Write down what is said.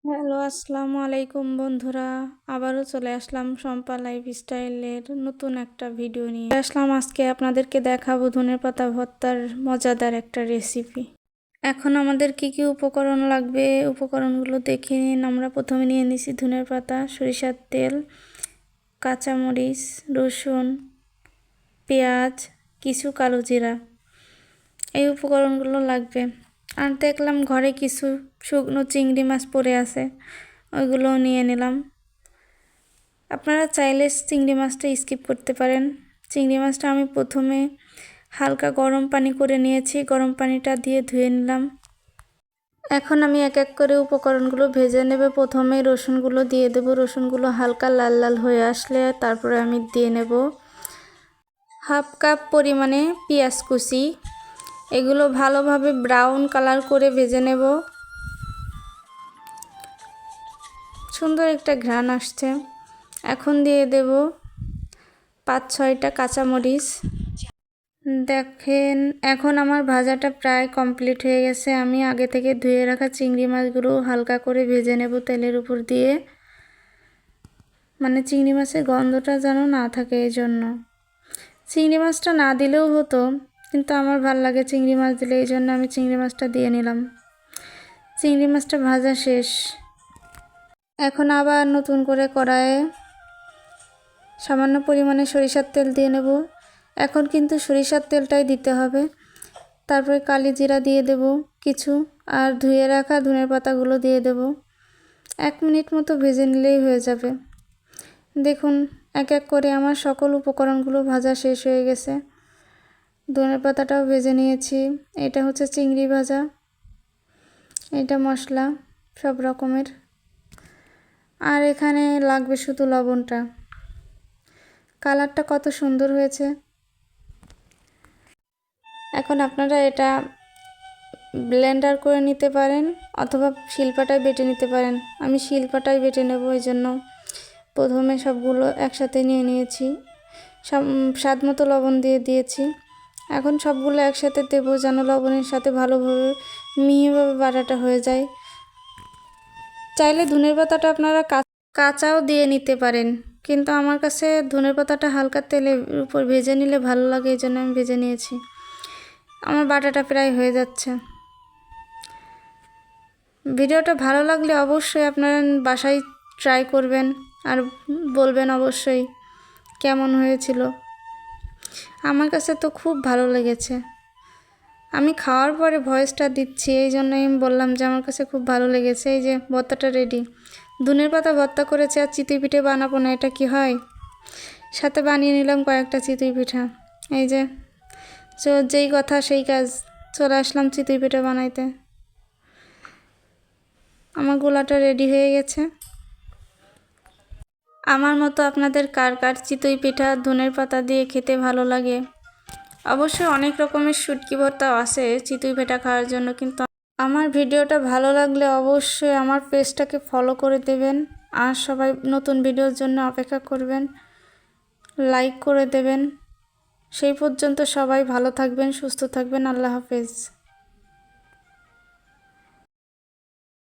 Hello, আসসালামু আলাইকুম বন্ধুরা। আবারও চলে আসলাম শম্পা লাইফস্টাইলের নতুন একটা ভিডিও নিয়ে আজকে আপনাদেরকে দেখাবো ধনেপাতা ভর্তার মজাদার একটা রেসিপি। এখন আমাদের কি কি উপকরণ লাগবে উপকরণগুলো দেখে নিন। আমরা প্রথমে নিয়ে নিছি ধনেপাতা, সরিষার তেল, কাঁচামরিচ, রসুন, পেঁয়াজ, কিছু কালো জিরা। এই উপকরণগুলো লাগবে। আর দেখলাম ঘরে কিছু শুকনো চিংড়ি মাছ পড়ে আছে, ওইগুলোও নিয়ে নিলাম। আপনারা চাইলে চিংড়ি মাছটা স্কিপ করতে পারেন। চিংড়ি মাছটা আমি প্রথমে হালকা গরম পানি করে নিয়েছি, গরম পানিটা দিয়ে ধুয়ে নিলাম। এখন আমি এক এক করে উপকরণগুলো ভেজে নেব। প্রথমে রসুনগুলো দিয়ে দেব। রসুনগুলো হালকা লাল লাল হয়ে আসলে তারপরে আমি দিয়ে নেব হাফ কাপ পরিমাণে পেঁয়াজ কুচি। এগুলো ভালোভাবে ব্রাউন কালার করে ভেজে নেব। সুন্দর একটা ঘ্রাণ আসছে। এখন দিয়ে দেব 5-6টা কাঁচামরিচ। দেখেন এখন আমার ভাজাটা প্রায় কমপ্লিট হয়ে গেছে। আমি আগে থেকে ধুয়ে রাখা চিংড়ি মাছগুলো হালকা করে ভেজে নেব তেলের উপর দিয়ে, মানে চিংড়ি মাছের গন্ধটা যেন না থাকে। এই জন্য চিংড়ি মাছটা না দিলেও হতো, কিন্তু আমার ভাল লাগে চিংড়ি মাছ দিলে, এই জন্য আমি চিংড়ি মাছটা দিয়ে নিলাম। চিংড়ি মাছটা ভাজা শেষ। এখন আবার নতুন করে কড়াইয়ে সামান্য পরিমাণে সরিষার তেল দিয়ে নেব। এখন কিন্তু সরিষার তেলটাই দিতে হবে। তারপরে কালি জিরা দিয়ে দেব কিছু, আর ধুয়ে রাখা ধনের পাতাগুলো দিয়ে দেব। 1 মিনিট মতো ভেজে নিলেই হয়ে যাবে। দেখুন এক এক করে আমার সকল উপকরণগুলো ভাজা শেষ হয়ে গেছে। ধনের পাতাটাও ভেজে নিয়েছি। এটা হচ্ছে চিংড়ি ভাজা, এটা মশলা সব রকমের। আর এখানে লাগবে শুধু লবণটা। কালারটা কত সুন্দর হয়েছে। এখন আপনারা এটা ব্লেন্ডার করে নিতে পারেন অথবা শিলপাটায় বেটে নিতে পারেন। আমি শিলপাটায় বেটে নেব, এই জন্য প্রথমে সবগুলো একসাথে নিয়ে নিয়েছি। স্বাদ মতো লবণ দিয়ে দিয়েছি। এখন সবগুলো একসাথে দেবো যেন লবণের সাথে ভালোভাবে মিহিভাবে বাটাটা হয়ে যায়। চাইলে ধনের পাতাটা আপনারা কাঁচাও দিয়ে নিতে পারেন, কিন্তু আমার কাছে ধনের পাতাটা হালকা তেলের উপর ভেজে নিলে ভালো লাগে, এই জন্য আমি ভেজে নিয়েছি। আমার বাটাটা প্রায় হয়ে যাচ্ছে। ভিডিওটা ভালো লাগলে অবশ্যই আপনারা বাসায় ট্রাই করবেন আর বলবেন অবশ্যই কেমন হয়েছিল। আমার কাছে তো খুব ভালো লেগেছে। আমি খাওয়ার পরে ভয়েসটা দিচ্ছি, এই জন্যই আমি বললাম যে আমার কাছে খুব ভালো লেগেছে। এই যে ভর্তাটা রেডি। ধনের পাতা ভর্তা করেছে আর চিতই পিঠে বানাবো না, এটা কি হয়? সাথে বানিয়ে নিলাম কয়েকটা চিতই পিঠা। এই যে যেই কথা সেই কাজ, চলে আসলাম চিতই পিঠা বানাইতে। আমার গোলাটা রেডি হয়ে গেছে। আমার মতো আপনাদের কার কার চিতই পিঠা ধনের পাতা দিয়ে খেতে ভালো লাগে? অবশ্যই অনেক রকমের শুটকি ভর্তাও আছে চিতই পিঠা খাওয়ার জন্য, কিন্তু আমার ভিডিওটা ভালো লাগলে অবশ্যই আমার পেজটাকে ফলো করে দেবেন। আর সবাই নতুন ভিডিওর জন্য অপেক্ষা করবেন, লাইক করে দেবেন। সেই পর্যন্ত সবাই ভালো থাকবেন, সুস্থ থাকবেন। আল্লাহ হাফেজ।